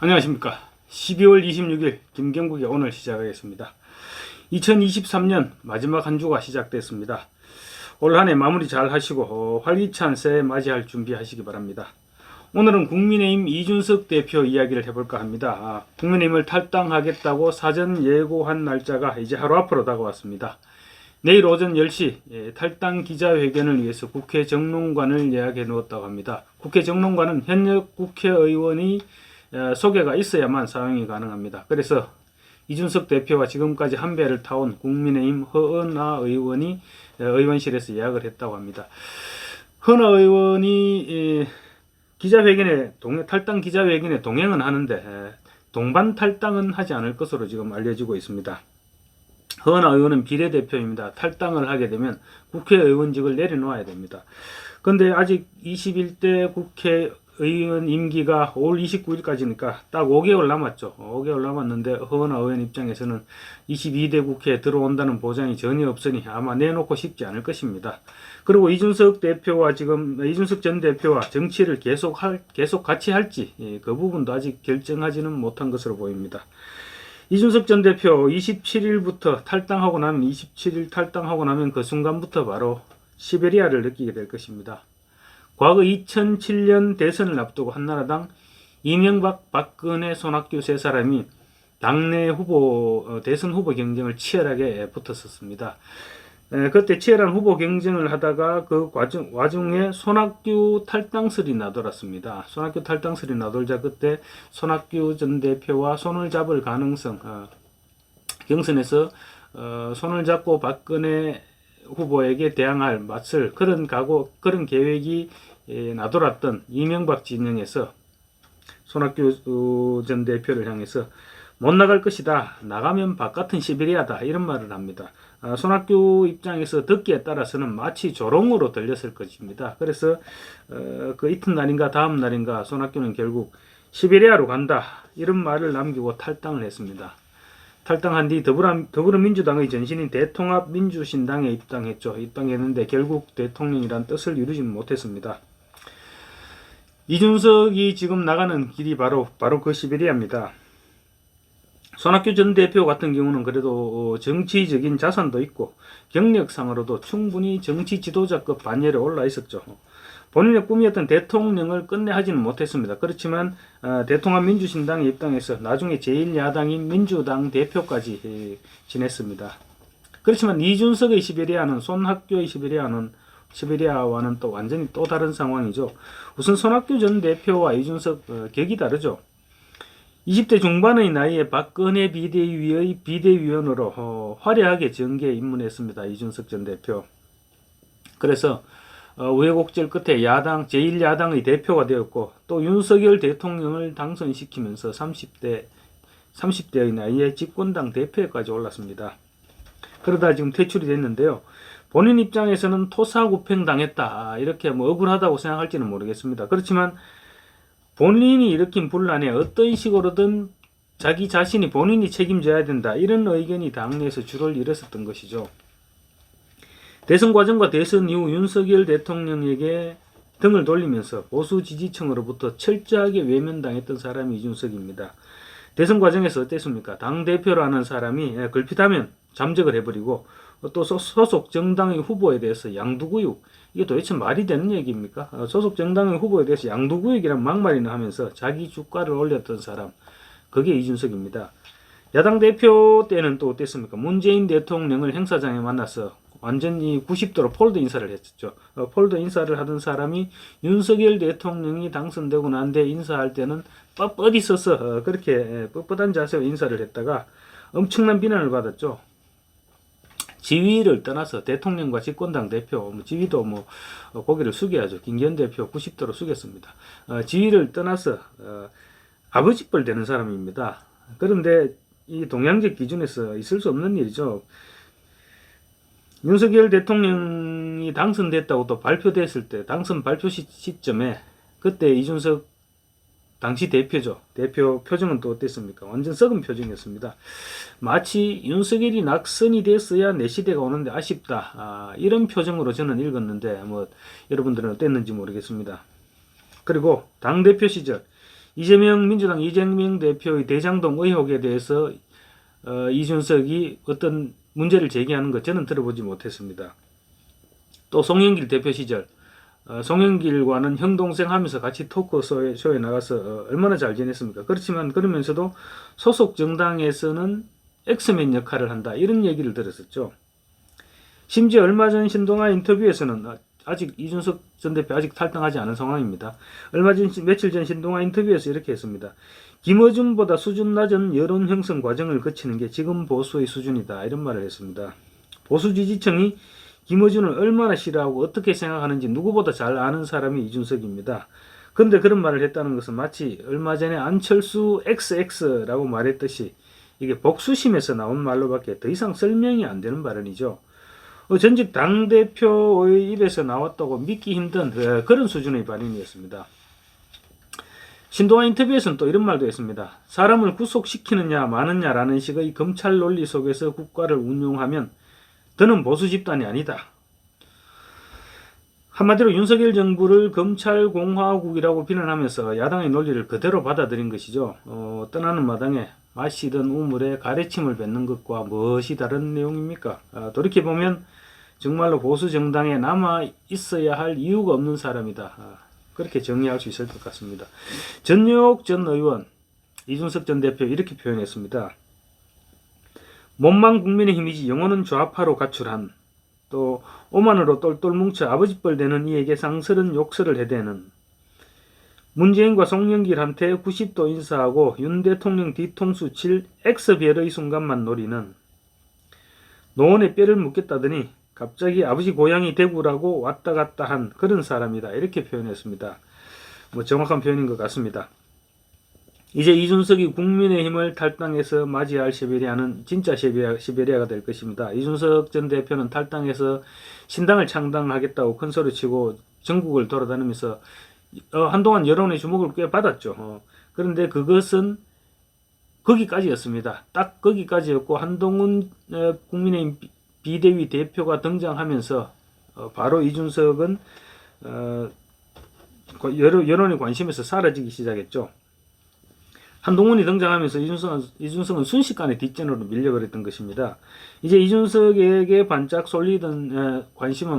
안녕하십니까. 12월 26일 김경국의 오늘 시작하겠습니다. 2023년 마지막 한 주가 시작됐습니다. 올 한 해 마무리 잘 하시고 활기찬 새해 맞이할 준비하시기 바랍니다. 오늘은 국민의힘 이준석 대표 이야기를 해볼까 합니다. 국민의힘을 탈당하겠다고 사전 예고한 날짜가 이제 하루 앞으로 다가왔습니다. 내일 오전 10시 탈당 기자회견을 위해서 국회 정론관을 예약해 놓았다고 합니다. 국회 정론관은 현역 국회의원이 소개가 있어야만 사용이 가능합니다. 그래서 이준석 대표와 지금까지 한 배를 타온 국민의힘 허은하 의원이 의원실에서 예약을 했다고 합니다. 허은하 의원이 탈당 기자회견에 동행은 하는데 동반 탈당은 하지 않을 것으로 지금 알려지고 있습니다. 허은하 의원은 비례대표입니다. 탈당을 하게 되면 국회의원직을 내려놓아야 됩니다. 그런데 아직 21대 국회의원 임기가 5월 29일까지니까 딱 5개월 남았죠. 5개월 남았는데 허은하 의원 입장에서는 22대 국회에 들어온다는 보장이 전혀 없으니 아마 내놓고 싶지 않을 것입니다. 그리고 이준석 전 대표와 정치를 계속 같이 할지 그 부분도 아직 결정하지는 못한 것으로 보입니다. 이준석 전 대표 27일부터 탈당하고 나면 27일 탈당하고 나면 그 순간부터 바로 시베리아를 느끼게 될 것입니다. 과거 2007년 대선을 앞두고 한나라당 이명박, 박근혜, 손학규 세 사람이 당내 대선 후보 경쟁을 치열하게 붙었었습니다. 그때 치열한 후보 경쟁을 하다가 그 와중에 손학규 탈당설이 나돌았습니다. 손학규 탈당설이 나돌자 그때 손학규 전 대표와 손을 잡을 가능성, 경선에서 손을 잡고 박근혜 후보에게 대항할 맞설 그런 계획이 나돌았던 이명박 진영에서 손학규 전 대표를 향해서 못 나갈 것이다. 나가면 바깥은 시베리아다. 이런 말을 합니다. 손학규 입장에서 듣기에 따라서는 마치 조롱으로 들렸을 것입니다. 그래서 그 이튿날인가 다음 날인가 손학규는 결국 시베리아로 간다. 이런 말을 남기고 탈당을 했습니다. 탈당한 뒤 더불어민주당의 전신인 대통합민주신당에 입당했는데 결국 대통령이란 뜻을 이루지는 못했습니다. 이준석이 지금 나가는 길이 바로 그 시베리아입니다. 손학규 전 대표 같은 경우는 그래도 정치적인 자산도 있고 경력상으로도 충분히 정치 지도자급 반열에 올라 있었죠. 본인의 꿈이었던 대통령을 끝내 하지는 못했습니다. 그렇지만 대통합민주신당에 입당해서 나중에 제1야당인 민주당 대표까지 지냈습니다. 그렇지만 이준석의 시베리아는 손학규의 시베리아와는 또 완전히 또 다른 상황이죠. 우선 손학규 전 대표와 이준석 격이 다르죠. 20대 중반의 나이에 박근혜 비대위의 비대위원으로 화려하게 정계에 입문했습니다. 이준석 전 대표. 그래서 우여곡절 끝에 제1야당의 대표가 되었고 또 윤석열 대통령을 당선시키면서 30대의 나이에 집권당 대표에까지 올랐습니다. 그러다 지금 퇴출이 됐는데요. 본인 입장에서는 토사구팽 당했다. 이렇게 억울하다고 생각할지는 모르겠습니다. 그렇지만 본인이 일으킨 분란에 어떤 식으로든 자기 자신이 본인이 책임져야 된다. 이런 의견이 당내에서 줄을 이뤘었던 것이죠. 대선 과정과 대선 이후 윤석열 대통령에게 등을 돌리면서 보수 지지층으로부터 철저하게 외면당했던 사람이 이준석입니다. 대선 과정에서 어땠습니까? 당대표라는 사람이 걸핏하면 잠적을 해버리고 또 소속 정당의 후보에 대해서 양두구육, 이게 도대체 말이 되는 얘기입니까? 소속 정당의 후보에 대해서 양두구육이란 막말이나 하면서 자기 주가를 올렸던 사람, 그게 이준석입니다. 야당 대표 때는 또 어땠습니까? 문재인 대통령을 행사장에 만나서 완전히 90도로 폴더 인사를 했었죠. 폴더 인사를 하던 사람이 윤석열 대통령이 당선되고 난 뒤에 인사할 때는 뻣뻣이 서서 그렇게 뻣뻣한 자세로 인사를 했다가 엄청난 비난을 받았죠. 지위를 떠나서 대통령과 집권당 대표, 지위도 고개를 숙여야죠. 김기현 대표 90도로 숙였습니다. 지위를 떠나서 아버지뻘 되는 사람입니다. 그런데 이 동양적 기준에서 있을 수 없는 일이죠. 윤석열 대통령이 당선됐다고 또 발표됐을 때 당선 발표 시점에 그때 이준석 당시 대표죠. 대표 표정은 또 어땠습니까? 완전 썩은 표정이었습니다. 마치 윤석열이 낙선이 됐어야 내 시대가 오는데 아쉽다. 이런 표정으로 저는 읽었는데 여러분들은 어땠는지 모르겠습니다. 그리고 당대표 시절 민주당 이재명 대표의 대장동 의혹에 대해서 이준석이 어떤 문제를 제기하는 것 저는 들어보지 못했습니다. 또 송영길 대표 시절 송영길과는 형 동생 하면서 같이 토크쇼에 나가서 얼마나 잘 지냈습니까? 그렇지만 그러면서도 소속 정당에서는 엑스맨 역할을 한다 이런 얘기를 들었었죠. 심지어 얼마 전 신동아 인터뷰에서는 아직 이준석 전 대표 아직 탈당하지 않은 상황입니다. 며칠 전 신동아 인터뷰에서 이렇게 했습니다. 김어준보다 수준 낮은 여론 형성 과정을 거치는 게 지금 보수의 수준이다 이런 말을 했습니다. 보수 지지층이 김어준을 얼마나 싫어하고 어떻게 생각하는지 누구보다 잘 아는 사람이 이준석입니다. 그런데 그런 말을 했다는 것은 마치 얼마 전에 안철수 XX라고 말했듯이 이게 복수심에서 나온 말로밖에 더 이상 설명이 안 되는 발언이죠. 전직 당대표의 입에서 나왔다고 믿기 힘든 그런 수준의 발언이었습니다. 신동아 인터뷰에서는 또 이런 말도 했습니다. 사람을 구속시키느냐 마느냐라는 식의 검찰 논리 속에서 국가를 운용하면 더는 보수 집단이 아니다. 한마디로 윤석열 정부를 검찰공화국이라고 비난하면서 야당의 논리를 그대로 받아들인 것이죠. 떠나는 마당에 마시던 우물에 가래침을 뱉는 것과 무엇이 다른 내용입니까? 돌이켜보면 정말로 보수 정당에 남아 있어야 할 이유가 없는 사람이다. 그렇게 정리할 수 있을 것 같습니다. 전효옥 전 의원, 이준석 전 대표 이렇게 표현했습니다. 몸만 국민의힘이지 영혼은 좌파로 가출한, 또 오만으로 똘똘 뭉쳐 아버지뻘 되는 이에게 상스런 욕설을 해대는, 문재인과 송영길한테 90도 인사하고 윤 대통령 뒤통수 칠 X별의 순간만 노리는, 노원에 뼈를 묻겠다더니 갑자기 아버지 고향이 대구라고 왔다 갔다 한 그런 사람이다 이렇게 표현했습니다. 정확한 표현인 것 같습니다. 이제 이준석이 국민의힘을 탈당해서 맞이할 시베리아는 진짜 시베리아가 될 것입니다. 이준석 전 대표는 탈당해서 신당을 창당하겠다고 큰소리치고 전국을 돌아다니면서 한동안 여론의 주목을 꽤 받았죠. 그런데 그것은 거기까지였습니다. 딱 거기까지였고 한동훈 국민의힘 비대위 대표가 등장하면서 바로 이준석은 여론의 관심에서 사라지기 시작했죠. 한동훈이 등장하면서 이준석은 순식간에 뒷전으로 밀려버렸던 것입니다. 이제 이준석에게 반짝 쏠리던 관심은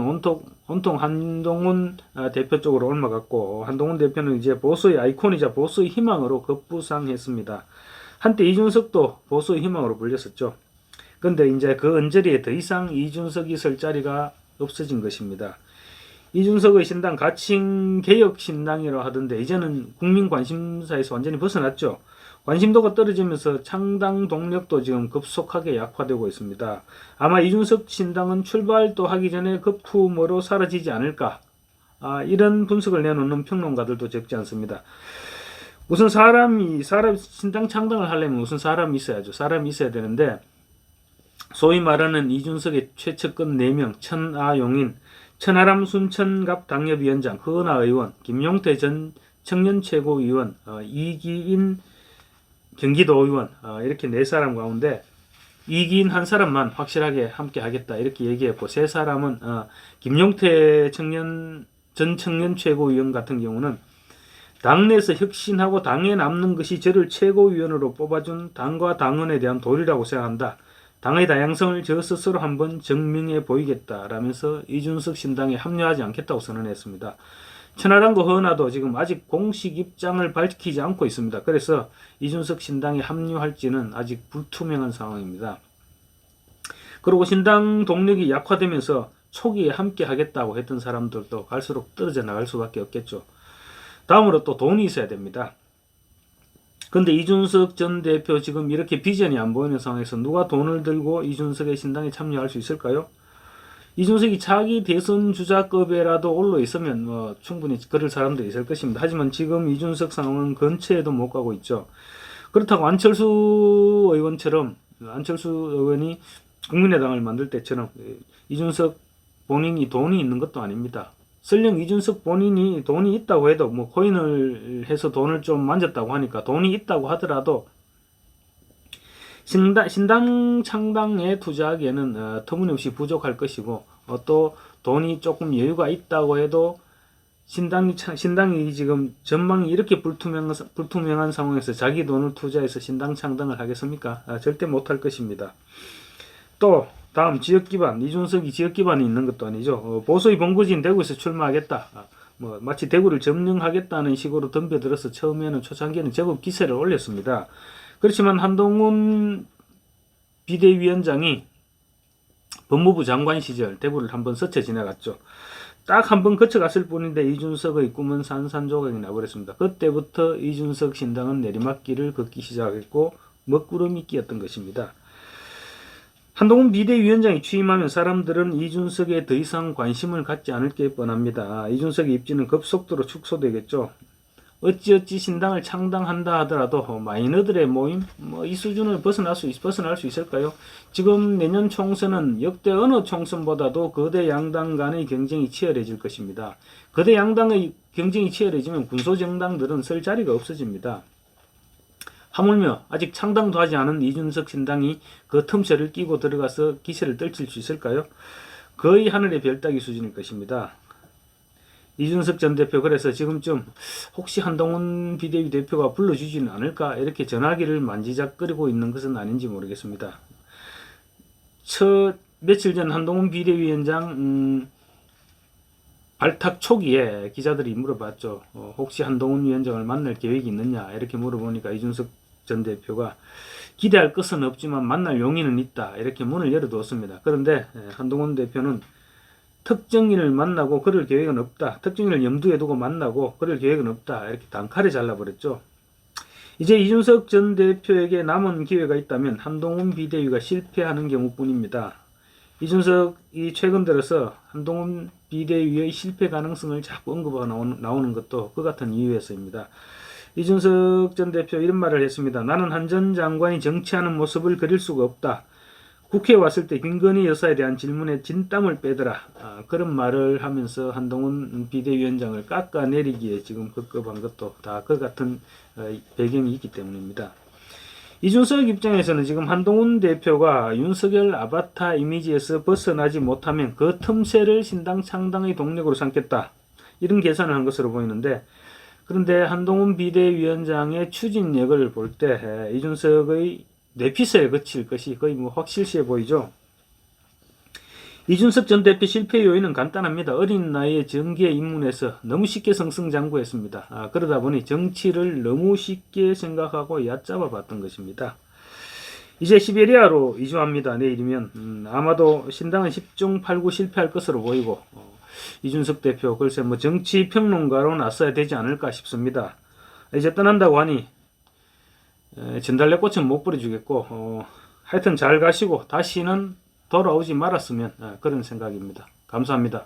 온통 한동훈 대표 쪽으로 옮아갔고, 한동훈 대표는 이제 보수의 아이콘이자 보수의 희망으로 급부상했습니다. 한때 이준석도 보수의 희망으로 불렸었죠. 그런데 이제 그 언저리에 더 이상 이준석이 설 자리가 없어진 것입니다. 이준석의 신당 가칭 개혁 신당이라고 하던데 이제는 국민 관심사에서 완전히 벗어났죠. 관심도가 떨어지면서 창당 동력도 지금 급속하게 약화되고 있습니다. 아마 이준석 신당은 출발도 하기 전에 급후모로 사라지지 않을까, 이런 분석을 내놓는 평론가들도 적지 않습니다. 우선 신당 창당을 하려면 우선 사람이 있어야죠. 사람이 있어야 되는데, 소위 말하는 이준석의 최측근 4명, 천아용인, 천하람 순천갑 당협위원장, 허은하 의원, 김용태 전 청년최고위원, 이기인 경기도 의원, 이렇게 4사람 가운데 이기인 한 사람만 확실하게 함께 하겠다 이렇게 얘기했고, 3사람은 김용태 전 청년최고위원 같은 경우는 당내에서 혁신하고 당에 남는 것이 저를 최고위원으로 뽑아준 당과 당원에 대한 도리라고 생각한다. 당의 다양성을 저 스스로 한번 증명해 보이겠다라면서 이준석 신당에 합류하지 않겠다고 선언했습니다. 천하람과 허은하도 지금 아직 공식 입장을 밝히지 않고 있습니다. 그래서 이준석 신당에 합류할지는 아직 불투명한 상황입니다. 그리고 신당 동력이 약화되면서 초기에 함께 하겠다고 했던 사람들도 갈수록 떨어져 나갈 수밖에 없겠죠. 다음으로 또 돈이 있어야 됩니다. 근데 이준석 전 대표 지금 이렇게 비전이 안 보이는 상황에서 누가 돈을 들고 이준석의 신당에 참여할 수 있을까요? 이준석이 차기 대선 주자급에라도 올라 있으면 충분히 그럴 사람도 있을 것입니다. 하지만 지금 이준석 상황은 근처에도 못 가고 있죠. 그렇다고 안철수 의원이 국민의당을 만들 때처럼 이준석 본인이 돈이 있는 것도 아닙니다. 설령 이준석 본인이 돈이 있다고 해도 코인을 해서 돈을 좀 만졌다고 하니까 돈이 있다고 하더라도 신당 창당에 투자하기에는 터무니없이 부족할 것이고, 또 돈이 조금 여유가 있다고 해도 신당이 지금 전망이 이렇게 불투명한 상황에서 자기 돈을 투자해서 신당 창당을 하겠습니까? 절대 못할 것입니다. 또 다음 지역 기반, 이준석이 지역 기반이 있는 것도 아니죠. 보수의 본거지인 대구에서 출마하겠다. 마치 대구를 점령하겠다는 식으로 덤벼들어서 처음에는 초창기에는 제법 기세를 올렸습니다. 그렇지만 한동훈 비대위원장이 법무부 장관 시절 대구를 한번 스쳐 지나갔죠. 딱 한 번 거쳐갔을 뿐인데 이준석의 꿈은 산산조각이 나버렸습니다. 그때부터 이준석 신당은 내리막길을 걷기 시작했고 먹구름이 끼었던 것입니다. 한동훈 비대위원장이 취임하면 사람들은 이준석에 더 이상 관심을 갖지 않을 게 뻔합니다. 이준석의 입지는 급속도로 축소되겠죠. 어찌어찌 신당을 창당한다 하더라도 마이너들의 모임 이 수준을 벗어날 수 있을까요? 지금 내년 총선은 역대 어느 총선보다도 거대 양당 간의 경쟁이 치열해질 것입니다. 거대 양당의 경쟁이 치열해지면 군소정당들은 설 자리가 없어집니다. 하물며 아직 창당도 하지 않은 이준석 신당이 그 틈새를 끼고 들어가서 기세를 떨칠 수 있을까요? 거의 하늘의 별 따기 수준일 것입니다. 이준석 전 대표 그래서 지금쯤 혹시 한동훈 비대위 대표가 불러주지는 않을까 이렇게 전화기를 만지작거리고 있는 것은 아닌지 모르겠습니다. 며칠 전 한동훈 비대위원장 발탁 초기에 기자들이 물어봤죠. 혹시 한동훈 위원장을 만날 계획이 있느냐 이렇게 물어보니까 이준석 전 대표가 기대할 것은 없지만 만날 용의는 있다 이렇게 문을 열어두었습니다. 그런데 한동훈 대표는 특정인을 만나고 그럴 계획은 없다. 특정인을 염두에 두고 만나고 그럴 계획은 없다. 이렇게 단칼에 잘라버렸죠. 이제 이준석 전 대표에게 남은 기회가 있다면 한동훈 비대위가 실패하는 경우뿐입니다. 이준석이 최근 들어서 한동훈 비대위의 실패 가능성을 자꾸 언급하고 나오는 것도 그 같은 이유에서입니다. 이준석 전 대표 이런 말을 했습니다. 나는 한 전 장관이 정치하는 모습을 그릴 수가 없다. 국회에 왔을 때 김건희 여사에 대한 질문에 진땀을 빼더라. 그런 말을 하면서 한동훈 비대위원장을 깎아내리기에 지금 급급한 것도 다 그 같은 배경이 있기 때문입니다. 이준석 입장에서는 지금 한동훈 대표가 윤석열 아바타 이미지에서 벗어나지 못하면 그 틈새를 신당 창당의 동력으로 삼겠다. 이런 계산을 한 것으로 보이는데 그런데 한동훈 비대위원장의 추진력을 볼 때 이준석의 뇌피서에 그칠 것이 거의 확실시해 보이죠. 이준석 전 대표 실패 요인은 간단합니다. 어린 나이에 정계에 입문해서 너무 쉽게 승승장구했습니다. 그러다 보니 정치를 너무 쉽게 생각하고 얕잡아 봤던 것입니다. 이제 시베리아로 이주합니다. 내일이면 아마도 신당은 10중 8구 실패할 것으로 보이고 이준석 대표 글쎄 정치 평론가로 나서야 되지 않을까 싶습니다. 이제 떠난다고 하니 전달래꽃은 못 뿌려주겠고 하여튼 잘 가시고 다시는 돌아오지 말았으면 그런 생각입니다. 감사합니다.